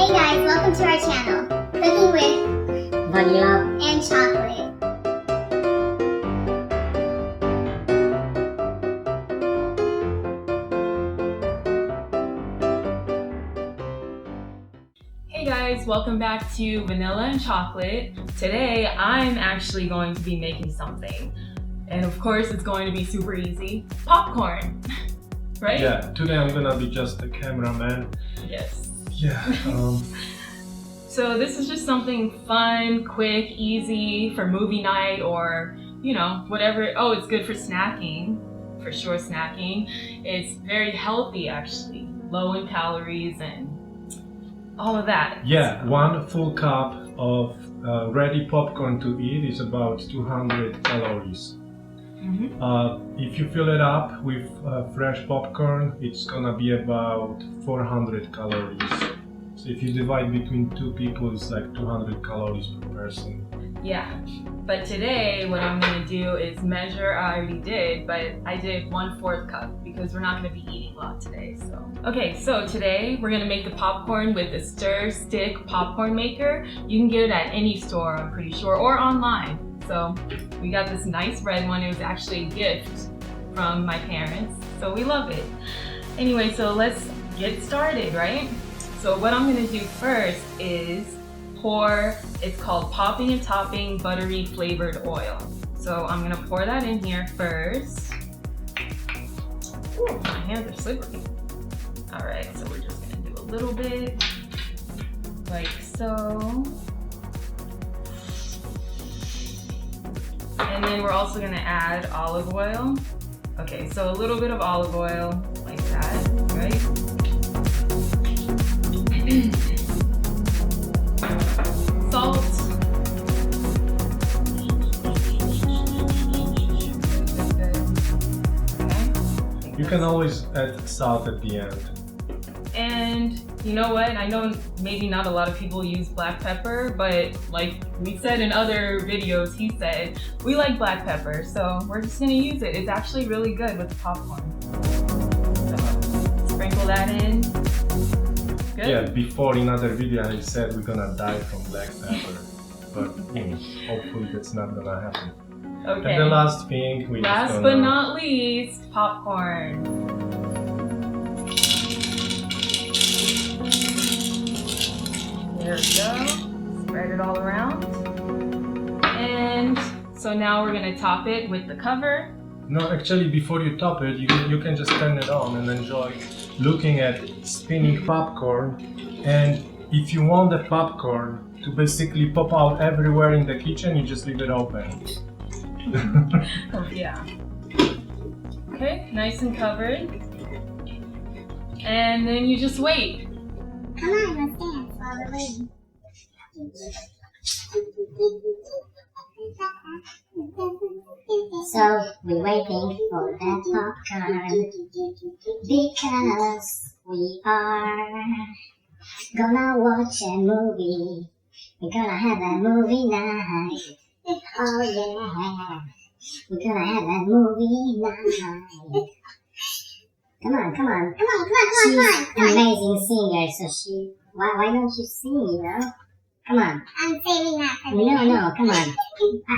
Hey guys, welcome to our channel, Cooking with Vanilla and Chocolate. Hey guys, welcome back to Vanilla and Chocolate. Today I'm actually going to be making something. And of course it's going to be super easy. Popcorn, right? Yeah, today I'm gonna be just the cameraman. Yes. Yeah. So this is just something fun, quick, easy for movie night or, you know, whatever. Oh, it's good for snacking, for sure snacking. It's very healthy actually, low in calories and all of that. Yeah, 1 full cup of ready popcorn to eat is about 200 calories. If you fill it up with fresh popcorn, it's gonna be about 400 calories. So if you divide between 2 people, it's like 200 calories per person. Yeah, but today what I'm gonna do is measure. I already did, but I did 1/4 cup because we're not gonna be eating a lot today. So okay, so today we're gonna make the popcorn with the stir stick popcorn maker. You can get it at any store, I'm pretty sure, or online. So we got this nice red one. It was actually a gift from my parents, so we love it. Anyway, so let's get started, right? So what I'm gonna do first is pour, it's called popping and topping buttery flavored oil. So I'm gonna pour that in here first. Ooh, my hands are slippery. All right, so we're just gonna do a little bit, like so. And then we're also gonna add olive oil. Okay, so a little bit of olive oil, like that, right? Salt. Okay. You can always add salt at the end. And you know what? I know maybe not a lot of people use black pepper, but like we said in other videos, he said, we like black pepper, so we're just gonna use it. It's actually really good with the popcorn. So sprinkle that in. Good? Yeah, before in other video I said we're gonna die from black pepper, but hopefully that's not gonna happen. Okay. And the last thing we Last but not least, popcorn. There we go. Spread it all around. And so now we're gonna top it with the cover. No, actually before you top it, you can just turn it on and enjoy looking at spinning popcorn. And if you want the popcorn to basically pop out everywhere in the kitchen, you just leave it open. Oh, yeah. Okay, nice and covered. And then you just wait. Come on, let's dance while we're waiting. So we're waiting for that popcorn because we are gonna watch a movie. We're gonna have a movie night. Oh yeah, we're gonna have a movie night. Come on, come on. Come on, come on, come on, She's come on. an amazing singer, so why don't you sing, you know? Come on. I'm saving that for the No, come on.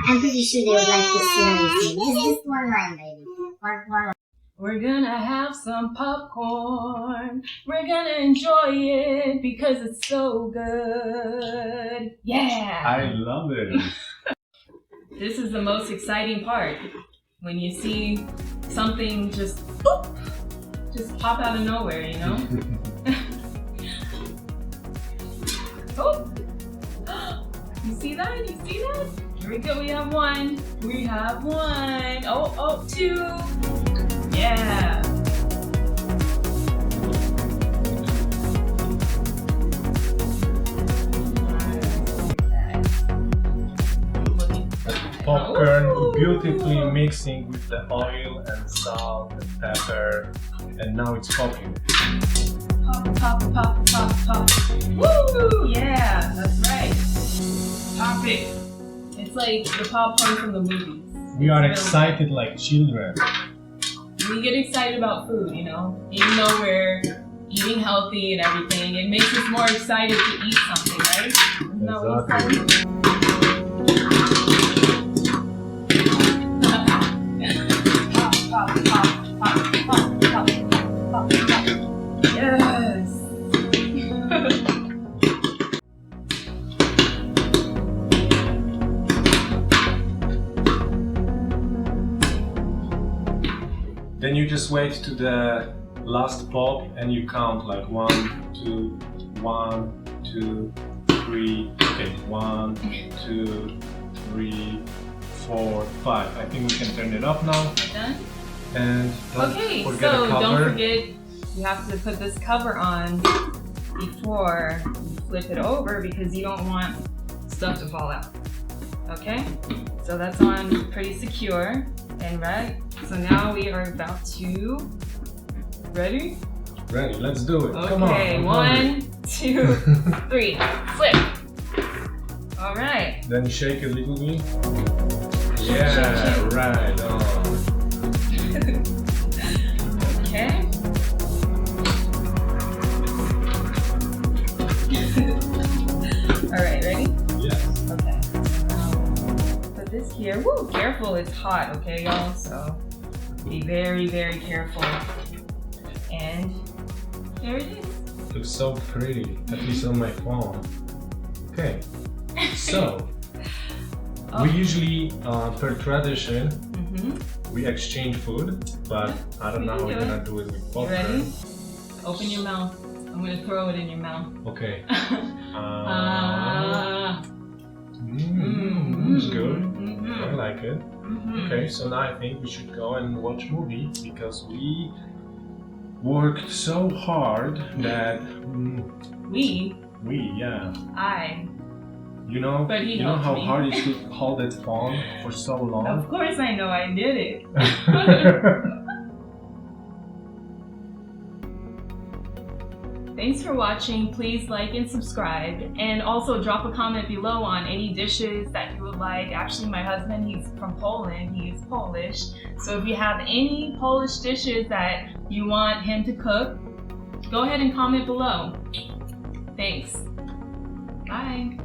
I'm pretty sure they would like to see you sing. Just one line, baby. One line. We're gonna have some popcorn. We're gonna enjoy it because it's so good. Yeah! I love it. This is the most exciting part. When you see something just boop, just pop out of nowhere, you know? Oh! You see that? You see that? Here we go, we have one. We have one. Oh, 2. Yeah. Popcorn beautifully mixing with the oil and salt and pepper, and now it's popping. Pop, pop, pop, pop, pop. Woo! Yeah, that's right. Pop it. It's like the popcorn from the movies. We are excited like children. We get excited about food, you know? Even though we're eating healthy and everything. It makes us more excited to eat something, right? Isn't that what you said? Pop, pop, pop, pop, pop, pop, pop. Yes. Then you just wait to the last pop and you count like 1, 2, 1, 2, 3. Okay, 1, 2, 3, 4, 5. I think we can turn it off now. Done? And don't Okay, forget so the cover. don't forget you have to put this cover on before you flip it over because you don't want stuff to fall out. Okay? So that's on pretty secure and right. So now we are about to. Ready? Ready, let's do it. Come on. Okay, I'm 1, 2, 3, flip. All right. Then shake a little bit. Shake, Yeah, shake. right. Oh. Okay. All right, ready? Yes. Okay. Put this here. Woo, careful, it's hot, okay, y'all? So be very, very careful. And there it is. Looks so pretty, at least on my phone. Okay, so we usually, per tradition, we exchange food, but I don't know how we're gonna do it with You popcorn. ready? Open your mouth. I'm gonna throw it in your mouth. Okay. It's good. I like it. Okay, so now I think we should go and watch movie because we worked so hard that you know, But he you know helped how me. hard it is to hold that phone for so long. Of course I know I did it. Thanks for watching. Please like and subscribe. And also drop a comment below on any dishes that you would like. Actually, my husband, he's from Poland. He's Polish. So if you have any Polish dishes that you want him to cook, go ahead and comment below. Thanks. Bye.